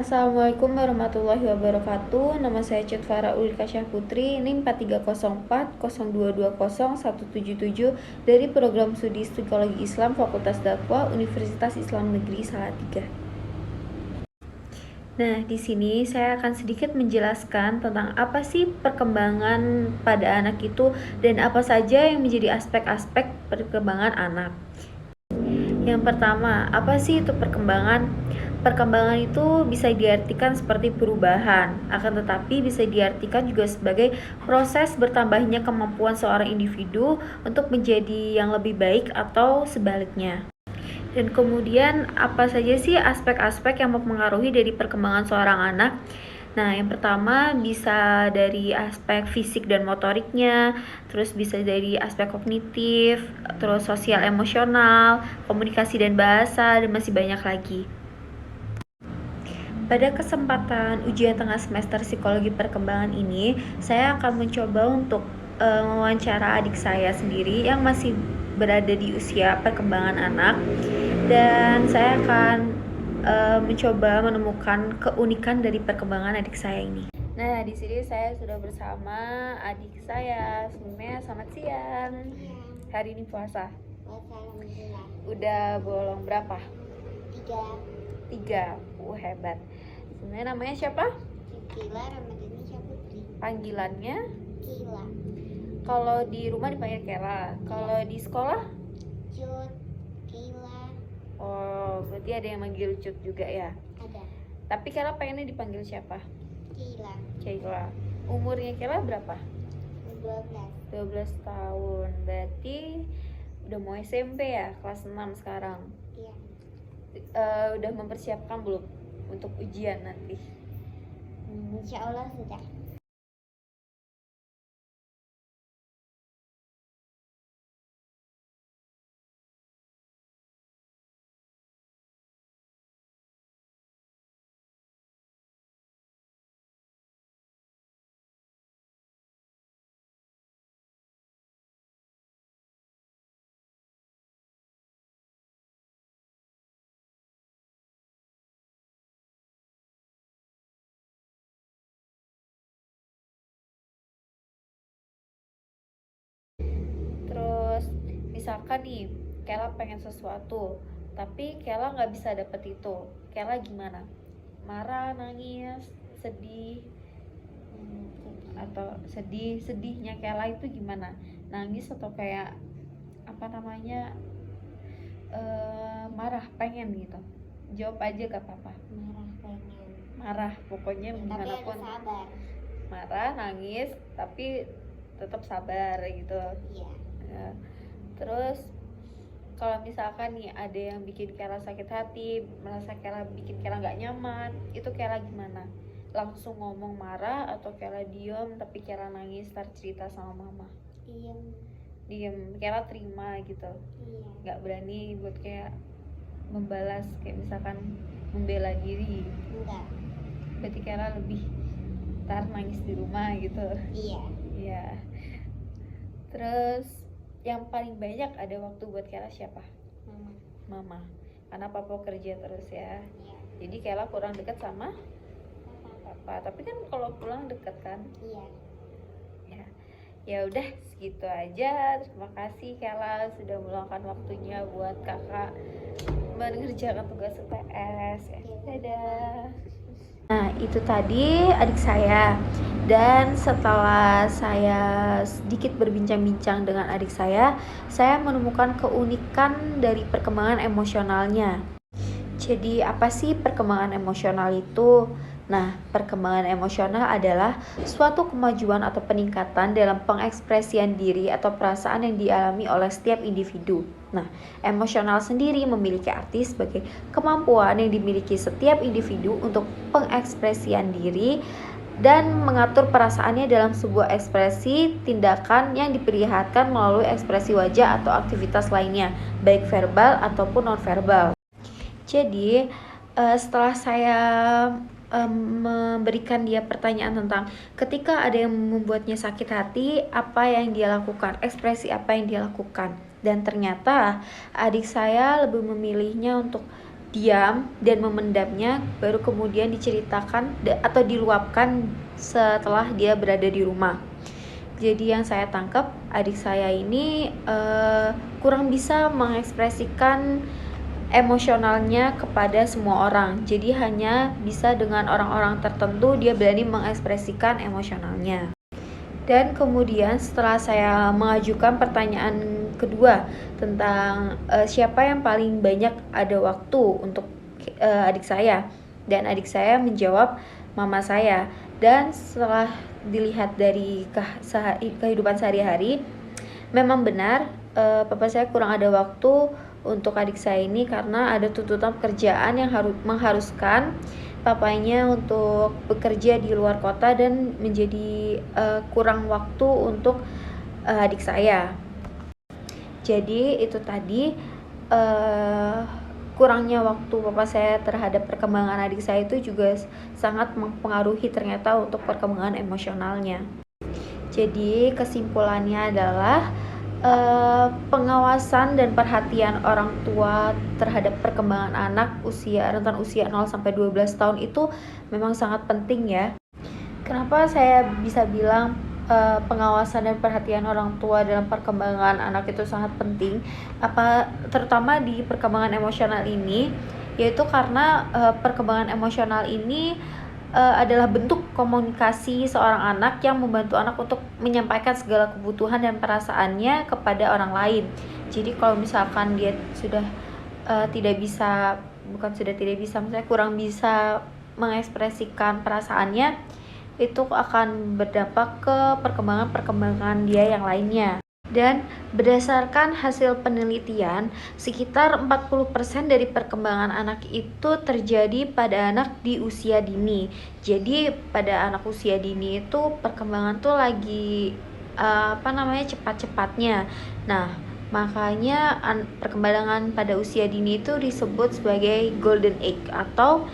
Assalamualaikum warahmatullahi wabarakatuh. Nama saya Cutfara Ulika Syahputri, NIM 430402201177 dari Program Studi Psikologi Islam Fakultas Dakwah Universitas Islam Negeri Salatiga. Nah, di sini saya akan sedikit menjelaskan tentang apa sih perkembangan pada anak itu dan apa saja yang menjadi aspek-aspek perkembangan anak. Yang pertama, apa sih itu perkembangan? Perkembangan itu bisa diartikan seperti perubahan, akan tetapi bisa diartikan juga sebagai proses bertambahnya kemampuan seorang individu untuk menjadi yang lebih baik atau sebaliknya. Dan kemudian apa saja sih aspek-aspek yang mempengaruhi dari perkembangan seorang anak? Nah, yang pertama bisa dari aspek fisik dan motoriknya, terus bisa dari aspek kognitif, terus sosial emosional, komunikasi dan bahasa, dan masih banyak lagi. Pada kesempatan ujian tengah semester psikologi perkembangan ini, saya akan mencoba untuk mewawancara adik saya sendiri yang masih berada di usia perkembangan anak, dan saya akan mencoba menemukan keunikan dari perkembangan adik saya ini. Nah, di sini saya sudah bersama adik saya. Sebelumnya selamat siang. Hari ini puasa. Alhamdulillah. Udah bolong berapa? 3. Hebat. Sebenarnya namanya siapa? Kila Ramadhani Syahputri. Panggilannya? Kila. Kalau di rumah dipanggil Kela. Kalau di sekolah? Cut. Kila. Oh, berarti ada yang manggil Cut juga ya? Ada. Tapi Kela pengennya dipanggil siapa? Kila. Kela. Umurnya Kela berapa? 12. 12 tahun. Berarti udah mau SMP ya? Kelas 6 sekarang. Iya. Udah mempersiapkan belum untuk ujian nanti? Insya Allah sudah. Terus misalkan nih Kela pengen sesuatu tapi Kela nggak bisa dapet itu, Kela gimana? Marah, nangis, sedih? Atau sedihnya Kela itu gimana? Nangis atau kayak apa namanya, marah, pengen gitu? Jawab aja gak apa-apa. Marah pengen. Marah pokoknya Tapi gimana harus pun. sabar. Marah, nangis, tapi tetap sabar gitu. Iya. Ya. Terus kalau misalkan nih ada yang bikin Kela sakit hati, merasa Kela bikin Kela nggak nyaman, itu Kela gimana? Langsung ngomong marah atau Kela diem tapi Kela nangis ntar cerita sama mama? Diem, Kela terima gitu, Iya. nggak berani buat kayak membalas, kayak misalkan membela diri? Enggak. Berarti Kela lebih ntar nangis di rumah gitu? Iya. Iya. Terus yang paling banyak ada waktu buat Kela siapa? Mama. Karena papa kerja terus ya. Iya. Jadi Kela kurang dekat sama papa. Tapi kan kalau pulang deket kan? Iya. Ya. Ya udah segitu aja. Terima kasih Kela sudah meluangkan waktunya buat kakak mengerjakan tugas UTS. Dadah. Nah, itu tadi adik saya. Dan setelah saya sedikit berbincang-bincang dengan adik saya menemukan keunikan dari perkembangan emosionalnya. Jadi, apa sih perkembangan emosional itu? Nah, perkembangan emosional adalah suatu kemajuan atau peningkatan dalam pengekspresian diri atau perasaan yang dialami oleh setiap individu. Nah, emosional sendiri memiliki arti sebagai kemampuan yang dimiliki setiap individu untuk pengekspresian diri dan mengatur perasaannya dalam sebuah ekspresi tindakan yang diperlihatkan melalui ekspresi wajah atau aktivitas lainnya, baik verbal ataupun nonverbal. Jadi, setelah saya memberikan dia pertanyaan tentang ketika ada yang membuatnya sakit hati, apa yang dia lakukan, ekspresi apa yang dia lakukan, dan ternyata adik saya lebih memilihnya untuk diam dan memendamnya, baru kemudian diceritakan atau diluapkan setelah dia berada di rumah. Jadi yang saya tangkap, adik saya ini kurang bisa mengekspresikan emosionalnya kepada semua orang. Jadi hanya bisa dengan orang-orang tertentu dia berani mengekspresikan emosionalnya. Dan kemudian setelah saya mengajukan pertanyaan kedua tentang siapa yang paling banyak ada waktu untuk adik saya, dan adik saya menjawab mama saya. Dan setelah dilihat dari kehidupan sehari-hari, memang benar papa saya kurang ada waktu untuk adik saya ini karena ada tuntutan pekerjaan yang mengharuskan papanya untuk bekerja di luar kota dan menjadi kurang waktu untuk adik saya. Jadi itu tadi kurangnya waktu papa saya terhadap perkembangan adik saya itu juga sangat mempengaruhi ternyata untuk perkembangan emosionalnya. Jadi kesimpulannya adalah pengawasan dan perhatian orang tua terhadap perkembangan anak rentan usia 0 sampai 12 tahun itu memang sangat penting ya. Kenapa saya bisa bilang pengawasan dan perhatian orang tua dalam perkembangan anak itu sangat penting, terutama di perkembangan emosional ini, yaitu karena perkembangan emosional ini adalah bentuk komunikasi seorang anak yang membantu anak untuk menyampaikan segala kebutuhan dan perasaannya kepada orang lain. Jadi kalau misalkan dia sudah misalnya kurang bisa mengekspresikan perasaannya, itu akan berdampak ke perkembangan dia yang lainnya. Dan berdasarkan hasil penelitian, sekitar 40% dari perkembangan anak itu terjadi pada anak di usia dini. Jadi pada anak usia dini itu perkembangan tuh lagi cepat-cepatnya. Nah, makanya perkembangan pada usia dini itu disebut sebagai golden age atau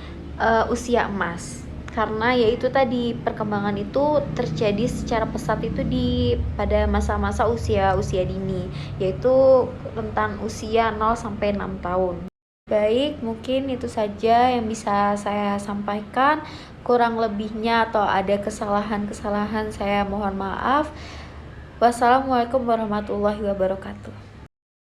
usia emas. Karena yaitu tadi perkembangan itu terjadi secara pesat itu pada masa-masa usia dini, yaitu rentan usia 0 sampai 6 tahun. Baik, mungkin itu saja yang bisa saya sampaikan. Kurang lebihnya atau ada kesalahan-kesalahan saya mohon maaf. Wassalamualaikum warahmatullahi wabarakatuh.